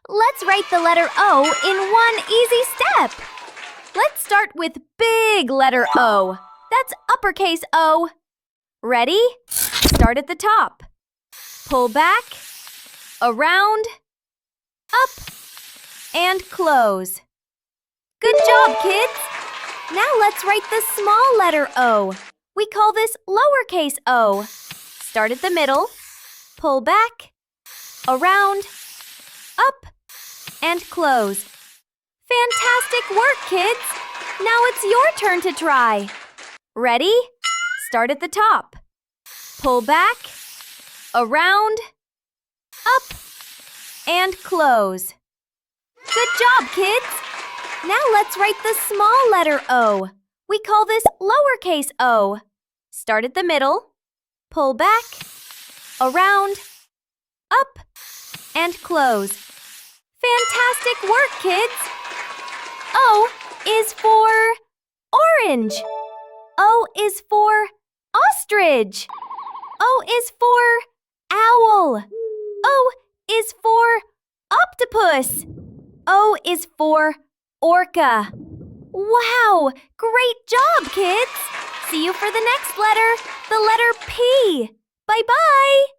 Let's write the letter O in one easy step. Let's start with big letter O. That's uppercase O. Ready? Start at the top. Pull back, around, up, and close. Good job, kids! Now let's write the small letter O. We call this lowercase o. Start at the middle, pull back, around, up, and close. Fantastic work, kids! Now it's your turn to try. Ready? Start at the top. Pull back, around, up, and close. Good job, kids! Now let's write the small letter O. We call this lowercase o. Start at the middle, pull back, around, up, and close. Fantastic work, kids! O is for orange. O is for ostrich. O is for owl. O is for octopus. O is for Orca. Wow! Great job, kids! See you for the next letter, the letter P. Bye-bye!